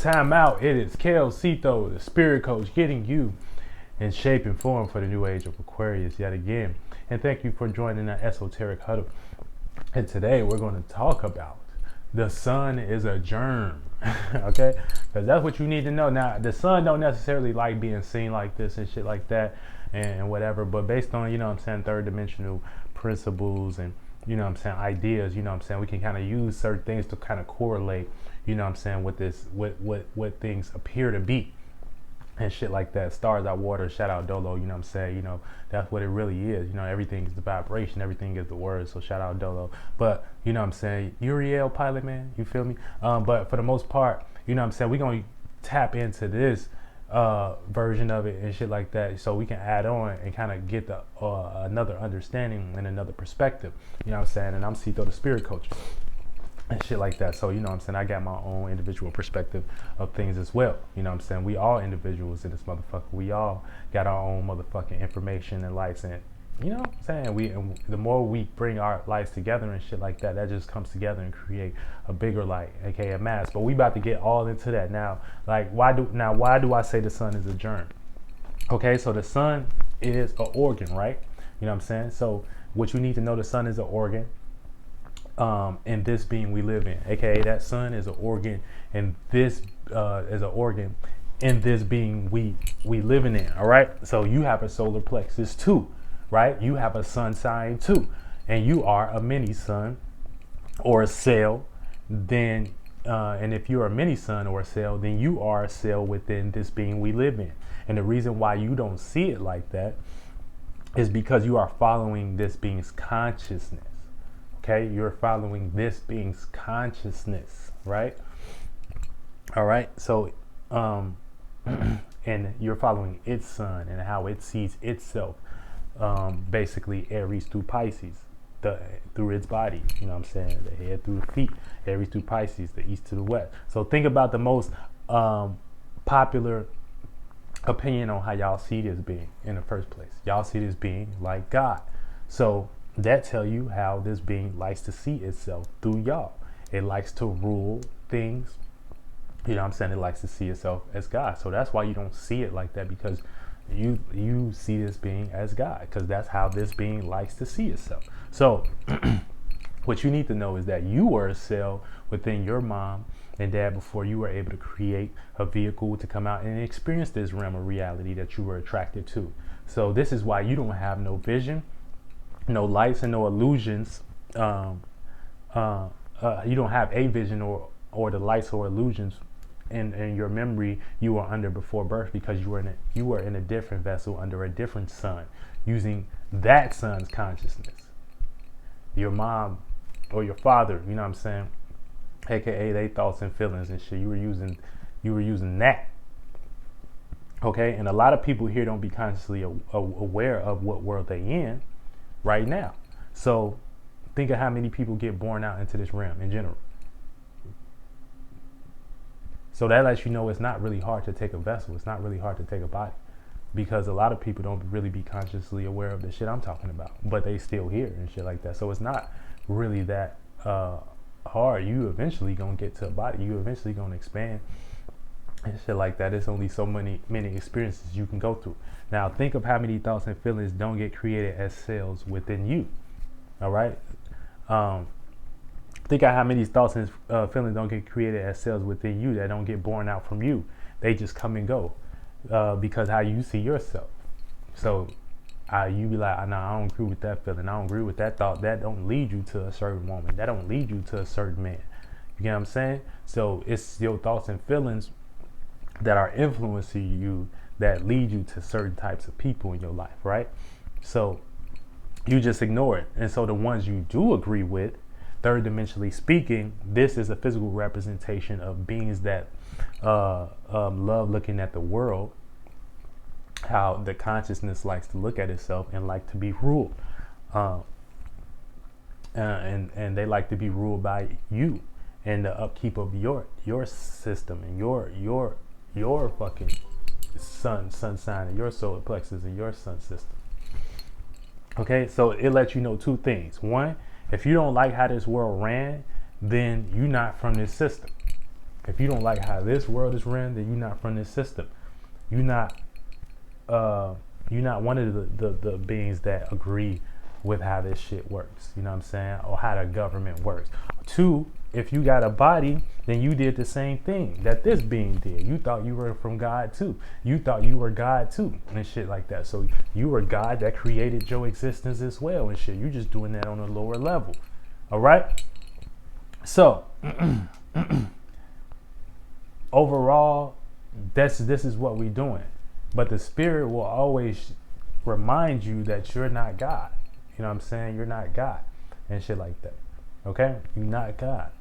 Time out. It is Kelcito, the spirit coach, getting you in shape and form for the new age of Aquarius yet again. And thank you for joining the esoteric huddle. And today we're going to talk about the sun is a germ. Okay, because that's what you need to know. Now the sun don't necessarily like being seen like this and shit like that and whatever, but based on, you know what I'm saying, third dimensional principles and, you know what I'm saying, ideas, you know what I'm saying, we can kind of use certain things to kind of correlate, you know what I'm saying, with this, what things appear to be and shit like that. Stars out water, shout out Dolo, you know what I'm saying, you know, that's what it really is. You know, everything is the vibration, everything is the word, so shout out Dolo. But, you know what I'm saying, Uriel pilot, man, you feel me? But for the most part, you know what I'm saying, we're going to tap into this version of it and shit like that, so we can add on and kind of get the another understanding and another perspective, you know what I'm saying. And I'm Cito, the spirit coach and shit like that. So, you know what I'm saying, I got my own individual perspective of things as well. You know what I'm saying, we all individuals in this motherfucker. We all got our own motherfucking information and lights, and you know what I'm saying, and the more we bring our lights together and shit like that, that just comes together and create a bigger light, aka a mass. But we about to get all into that now. Like, why do I say the sun is a germ? Okay, so the sun is an organ, right? You know what I'm saying? So what you need to know, the sun is an organ in this being we live in, aka that sun is an organ, and this is an organ in this being we living in. All right, so you have a solar plexus too, right? You have a sun sign too, and you are a mini sun or a cell. Then and if you're a mini sun or a cell, then you are a cell within this being we live in. And the reason why you don't see it like that is because you are following this being's consciousness. Okay, you're following this being's consciousness, right? All right, so and you're following its sun and how it sees itself, basically Aries through Pisces, through its body, you know what I'm saying, the head through the feet, Aries through Pisces, the east to the west. So think about the most popular opinion on how y'all see this being in the first place. Y'all see this being like God. So that tell you how this being likes to see itself through y'all. It likes to rule things. You know what I'm saying? It likes to see itself as God. So that's why you don't see it like that, because you see this being as God, because that's how this being likes to see itself. So what you need to know is that you were a cell within your mom and dad before you were able to create a vehicle to come out and experience this realm of reality that you were attracted to. So this is why you don't have no vision, no lights, and no illusions. You don't have a vision or the lights or illusions in your memory you were under before birth, because you were in a different vessel under a different sun, using that sun's consciousness. Your mom or your father, you know what I'm saying, aka they thoughts and feelings and shit. You were using that. Okay, and a lot of people here don't be consciously aware of what world they in right now. So think of how many people get born out into this realm in general. So that lets you know it's not really hard to take a vessel. It's not really hard to take a body, because a lot of people don't really be consciously aware of the shit I'm talking about, but they still here and shit like that. So it's not really that hard. You eventually gonna get to a body. You eventually gonna expand and shit like that. It's only so many experiences you can go through. Now think of how many thoughts and feelings don't get created as cells within you. All right. Think of how many thoughts and feelings don't get created as cells within you that don't get born out from you. They just come and go because how you see yourself. So you be like, nah, I don't agree with that feeling. I don't agree with that thought. That don't lead you to a certain woman. That don't lead you to a certain man. You get what I'm saying? So it's your thoughts and feelings that are influencing you that lead you to certain types of people in your life, right? So you just ignore it. And so the ones you do agree with, third dimensionally speaking, this is a physical representation of beings that love looking at the world, how the consciousness likes to look at itself and like to be ruled, and they like to be ruled by you and the upkeep of your system and your fucking sun sign and your solar plexus and your sun system. Okay, so it lets you know two things. One, if you don't like how this world ran, then you're not from this system. If you don't like how this world is ran, then you're not from this system. You're not you're not one of the beings that agree with how this shit works. You know what I'm saying? Or how the government works. Two, if you got a body, then you did the same thing that this being did. You thought you were from God too. You thought you were God too, and shit like that. So you were God that created your existence as well and shit. You just doing that on a lower level. All right. So overall, this is what we're doing. But the spirit will always remind you that you're not God. You know what I'm saying? You're not God and shit like that. Okay? You're not God.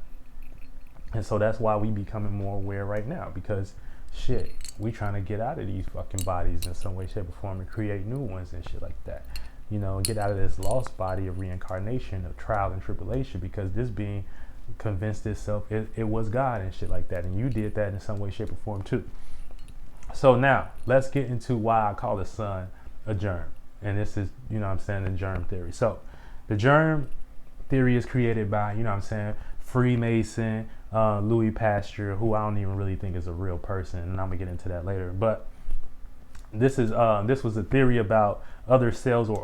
And so that's why we becoming more aware right now, because shit, we trying to get out of these fucking bodies in some way, shape, or form and create new ones and shit like that. You know, get out of this lost body of reincarnation, of trial and tribulation, because this being convinced itself it was God and shit like that. And you did that in some way, shape, or form too. So now let's get into why I call the sun a germ. And this is, you know what I'm saying, the germ theory. So the germ theory is created by, you know what I'm saying, Freemason, Louis Pasteur, who I don't even really think is a real person, and I'm gonna get into that later. But this was a theory about other cells or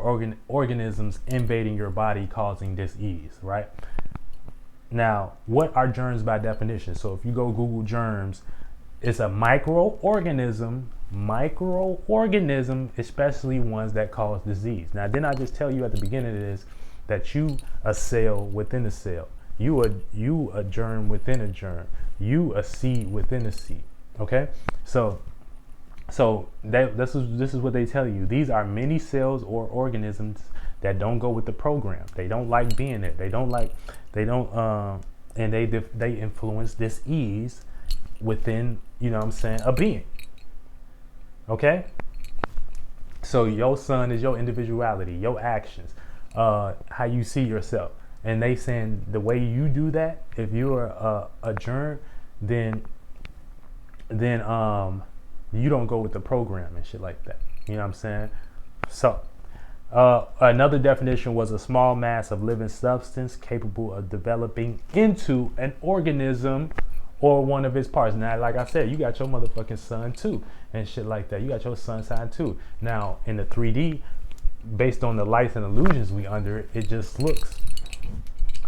organisms invading your body, causing dis-ease, right? Now, what are germs by definition? So if you go Google germs, it's a microorganism, especially ones that cause disease. Now, didn't I just tell you at the beginning of this that you a cell within a cell? You a germ within a germ. You a seed within a seed. Okay, so this is what they tell you. These are many cells or organisms that don't go with the program. They don't like being there. And they influence this ease within, you know what I'm saying, a being. Okay, so your sun is your individuality, your actions, how you see yourself. And they saying the way you do that, if you're a germ, then you don't go with the program and shit like that. You know what I'm saying? So another definition was a small mass of living substance capable of developing into an organism or one of its parts. Now, like I said, you got your motherfucking sun too and shit like that. You got your sun sign too. Now, in the 3D, based on the lights and illusions we under, it just looks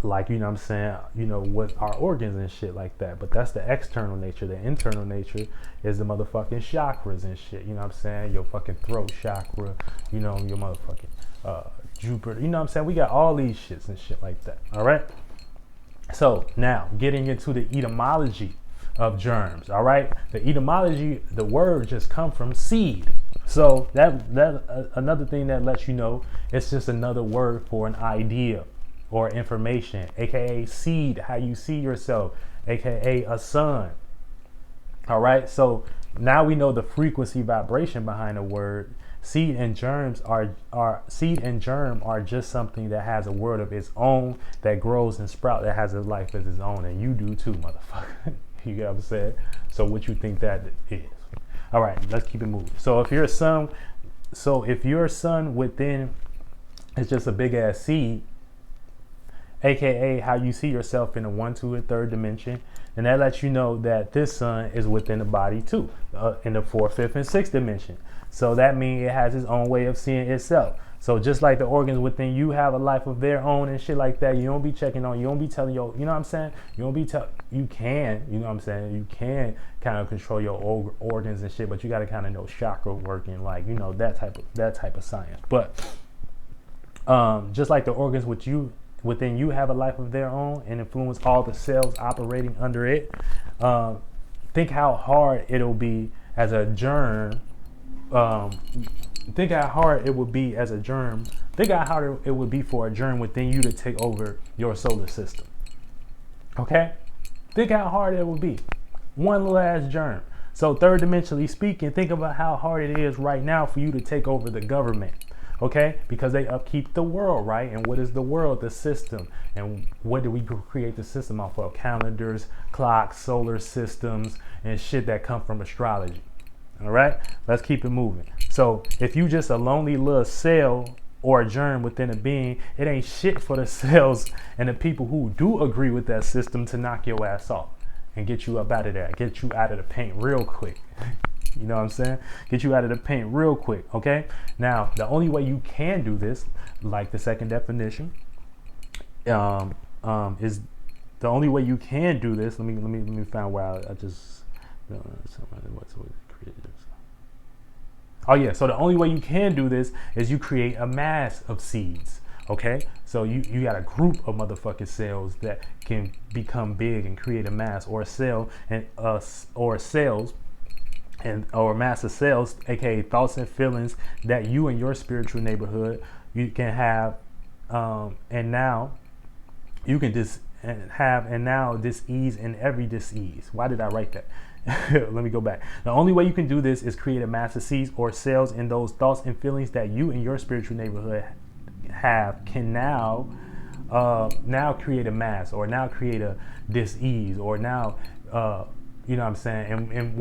like, you know what I'm saying, you know, what our organs and shit like that. But that's the external nature. The internal nature is the motherfucking chakras and shit. You know what I'm saying? Your fucking throat chakra, you know, your motherfucking Jupiter. You know what I'm saying? We got all these shits and shit like that. All right? So now getting into the etymology of germs. All right? The etymology, the word just come from seed. So that another thing that lets you know it's just another word for an idea or information, aka seed, how you see yourself, aka a sun. All right, so now we know the frequency vibration behind a word. Seed and germs are just something that has a word of its own, that grows and sprouts, that has a life of its own, and you do too, motherfucker. You get what I'm saying? So what you think that is? All right, let's keep it moving. So if you're a sun within, it's just a big ass seed, aka how you see yourself in the 1, 2, and 3rd dimension, and that lets you know that this sun is within the body too, in the 4th, 5th, and 6th dimension. So that means it has its own way of seeing itself. So just like the organs within you have a life of their own and shit like that, you don't be checking on, you don't be telling your, you know what I'm saying? You can, you know what I'm saying? You can kind of control your organs and shit, but you got to kind of know chakra working, like, you know, that type of science. But just like the organs within you have a life of their own and influence all the cells operating under it. Think how hard it'll be as a germ. Think how hard it would be as a germ. Think how hard it would be for a germ within you to take over your solar system. Okay? Think how hard it would be. One last germ. So 3rd dimensionally speaking, think about how hard it is right now for you to take over the government. Okay, because they upkeep the world, right? And what is the world? The system. And what do we create the system off of? Calendars, clocks, solar systems, and shit that come from astrology. All right, let's keep it moving. So if you just a lonely little cell or a germ within a being, it ain't shit for the cells and the people who do agree with that system to knock your ass off and get you up out of there, get you out of the paint real quick. You know what I'm saying? Get you out of the paint real quick, okay? Now, the only way you can do this, like the second definition, is the only way you can do this. Let me find where I just. Oh yeah, so the only way you can do this is you create a mass of seeds. Okay, so you got a group of motherfucking cells that can become big and create a mass, or a cell and or cells and or a mass of cells, aka thoughts and feelings that you and your spiritual neighborhood you can have, and now you can just have and now dis-ease in every dis-ease. Why did I write that? Let me go back. The only way you can do this is create a mass of seeds or cells in those thoughts and feelings that you and your spiritual neighborhood have can now create a mass, or now create a dis-ease, or now you know what I'm saying, and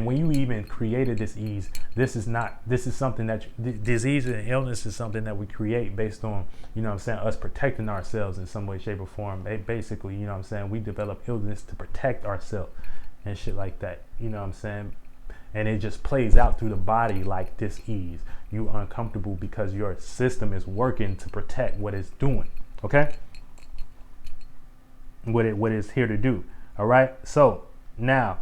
when you even created dis-ease, this is something that disease and illness is something that we create based on, you know what I'm saying, us protecting ourselves in some way, shape, or form. Basically, you know what I'm saying, we develop illness to protect ourselves and shit like that, you know what I'm saying, and it just plays out through the body like dis-ease. You uncomfortable because your system is working to protect what it's doing, okay, what it's here to do. All right, so now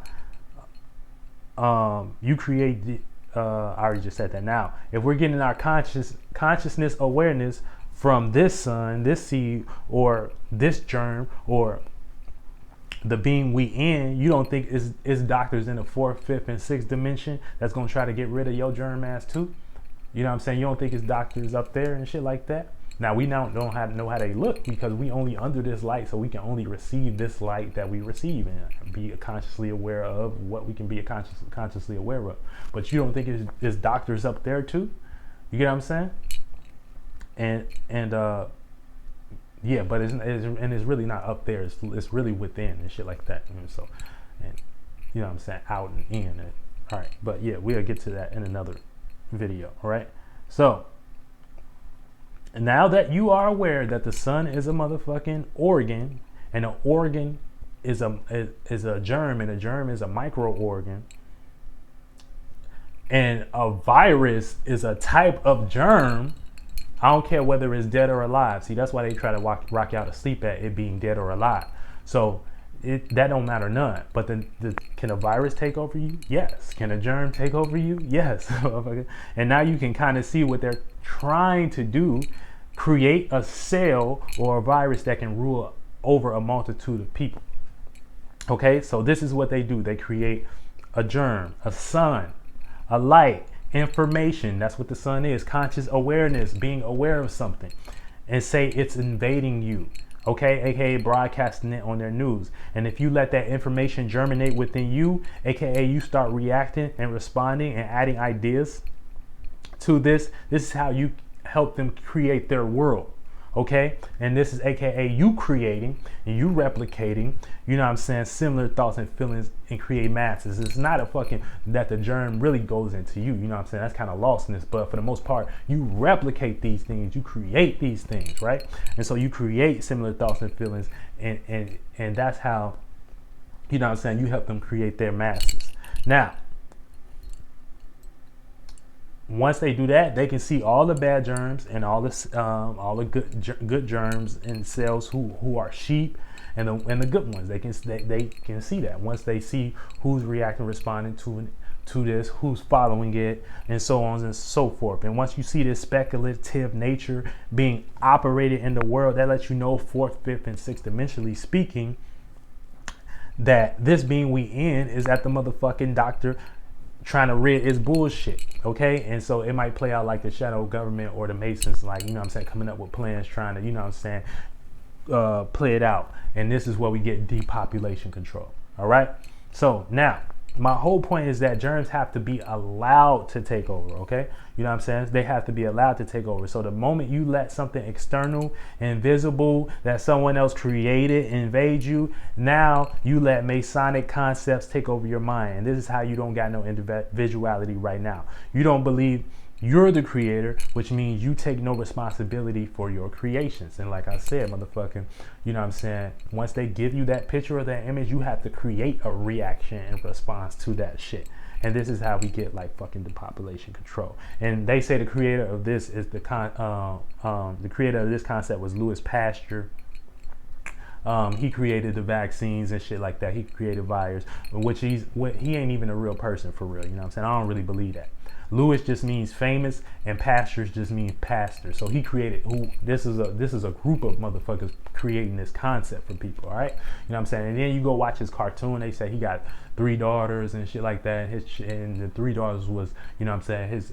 you create the I already just said that. Now if we're getting our consciousness awareness from this sun, this seed, or this germ, or the being we in, you don't think is doctors in the 4th, 5th, and 6th dimension that's gonna try to get rid of your germ ass too? You know what I'm saying? You don't think it's doctors up there and shit like that? Now we now don't know how they look, because we only under this light, so we can only receive this light that we receive and be consciously aware of what we can be consciously aware of. But you don't think it's doctors up there too? You get what I'm saying? And yeah, but it's really not up there. It's really within and shit like that. And so, and you know what I'm saying, out and in. And, all right, but yeah, we'll get to that in another video. All right, so now that you are aware that the sun is a motherfucking organ, and an organ is a germ, and a germ is a microorgan, and a virus is a type of germ. I don't care whether it's dead or alive. See, that's why they try to rock you out of sleep at it being dead or alive. So that don't matter none. But can a virus take over you? Yes. Can a germ take over you? Yes. And now you can kind of see what they're trying to do: create a cell or a virus that can rule over a multitude of people. Okay, so this is what they do. They create a germ, a sun, a light, information. That's what the sun is. Conscious awareness, being aware of something, and say it's invading you. Okay, aka broadcasting it on their news. And if you let that information germinate within you, aka you start reacting and responding and adding ideas to this is how you help them create their world. Okay, and this is aka you creating and you replicating, you know what I'm saying, similar thoughts and feelings, and create masses. It's not a fucking that the germ really goes into you, you know what I'm saying, that's kind of lostness. But for the most part, you replicate these things, you create these things, right? And so you create similar thoughts and feelings, and that's how, you know what I'm saying, you help them create their masses. Now once they do that, they can see all the bad germs and all the good germs and cells who are sheep, and the good ones. They can see that once they see who's reacting, responding to this, who's following it, and so on and so forth. And once you see this speculative nature being operated in the world, that lets you know 4th, 5th, and 6th dimensionally speaking, that this being we in is at the motherfucking doctor trying to rid its bullshit. Okay, and so it might play out like the shadow government or the Masons, like, you know what I'm saying, coming up with plans trying to, you know what I'm saying, play it out. And this is where we get depopulation control. All right, so now my whole point is that germs have to be allowed to take over. Okay, you know what I'm saying, they have to be allowed to take over. So the moment you let something external, invisible, that someone else created invade you, now you let Masonic concepts take over your mind. And this is how you don't got no individuality right now. You don't believe You're the creator, which means you take no responsibility for your creations. And like I said, motherfucking, you know what I'm saying? Once they give you that picture or that image, you have to create a reaction in response to that shit. And this is how we get like fucking depopulation control. And they say the creator of this is the creator of this concept was Louis Pasteur. He created the vaccines and shit like that. He created virus, which he ain't even a real person for real. You know what I'm saying? I don't really believe that. Louis just means famous, and pastures just means pastor. So he created this is a group of motherfuckers creating this concept for people. All right, you know what I'm saying? And then you go watch his cartoon. They say he got 3 daughters and shit like that. And the 3 daughters was, you know what I'm saying, his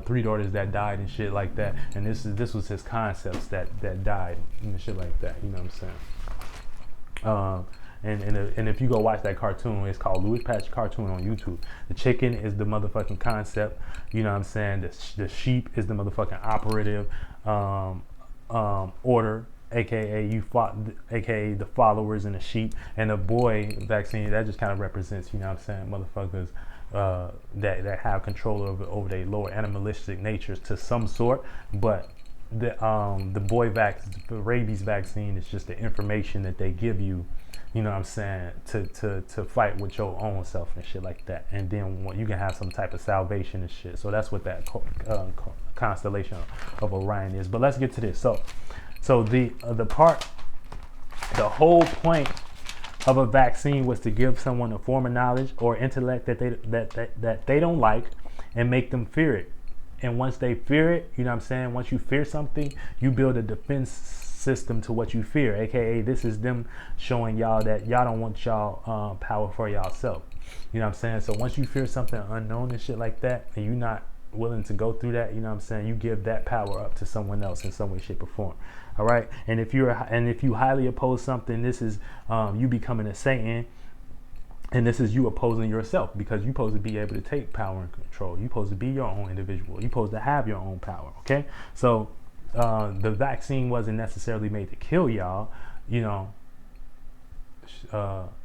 3 daughters that died and shit like that. And this was his concepts that died and shit like that. You know what I'm saying? And if you go watch that cartoon, it's called Louis Pasteur cartoon on YouTube. The chicken is the motherfucking concept. You know what I'm saying? The sheep is the motherfucking operative order, aka the followers and the sheep. And the boy vaccine, that just kind of represents, you know what I'm saying, motherfuckers that have control over their lower animalistic natures to some sort. But the boy the rabies vaccine is just the information that they give you, you know what I'm saying, to fight with your own self and shit like that. And then you can have some type of salvation and shit. So that's what that constellation of Orion is. But let's get to this. So the whole point of a vaccine was to give someone a form of knowledge or intellect that they don't like and make them fear it. And once they fear it, you know what I'm saying, once you fear something, you build a defense system to what you fear, aka this is them showing y'all that y'all don't want y'all power for y'allself. You know what I'm saying? So once you fear something unknown and shit like that, and you're not willing to go through that, you know what I'm saying, you give that power up to someone else in some way, shape, or form. All right. And if you highly oppose something, this is you becoming a Satan. And this is you opposing yourself, because you're supposed to be able to take power and control. You're supposed to be your own individual. You're supposed to have your own power. Okay. So the vaccine wasn't necessarily made to kill y'all, you know,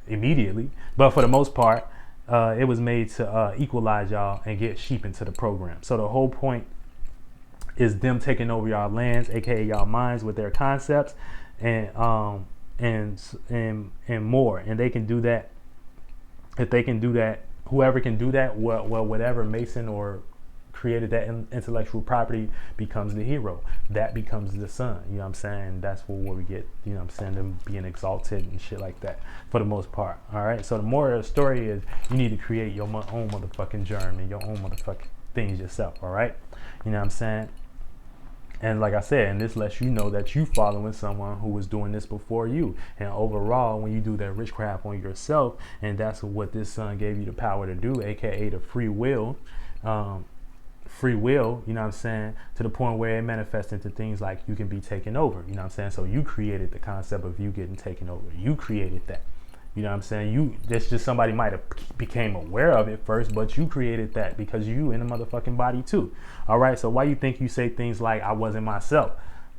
immediately. But for the most part, it was made to equalize y'all and get sheep into the program. So the whole point is them taking over y'all lands, aka y'all minds, with their concepts and more. And they can do that. If they can do that, whoever can do that, well, whatever Mason or created that intellectual property becomes the hero. That becomes the sun. You know what I'm saying? That's where we get, you know what I'm saying, them being exalted and shit like that for the most part. All right. So the moral of the story is you need to create your own motherfucking germ and your own motherfucking things yourself. All right. You know what I'm saying? And like I said, and this lets you know that you following someone who was doing this before you. And overall, when you do that witchcraft on yourself, and that's what this sun gave you the power to do, aka the free will, you know what I'm saying, to the point where it manifests into things like you can be taken over, you know what I'm saying? So you created the concept of you getting taken over. You created that. You know what I'm saying? That's just somebody might have became aware of it first, but you created that because you in the motherfucking body too. All right. So why you think you say things like I wasn't myself?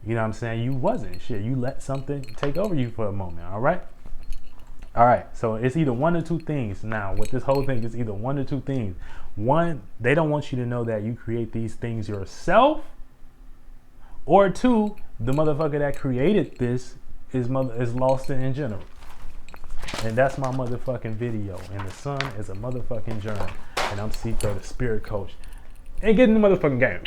You know what I'm saying? You wasn't shit. You let something take over you for a moment. All right. All right. So it's either one or two things. Now with this whole thing, it's either one or two things. One, they don't want you to know that you create these things yourself. Or two, the motherfucker that created this is lost in general. And that's my motherfucking video. And the sun is a motherfucking germ. And I'm Cito, the spirit coach. And get in the motherfucking game.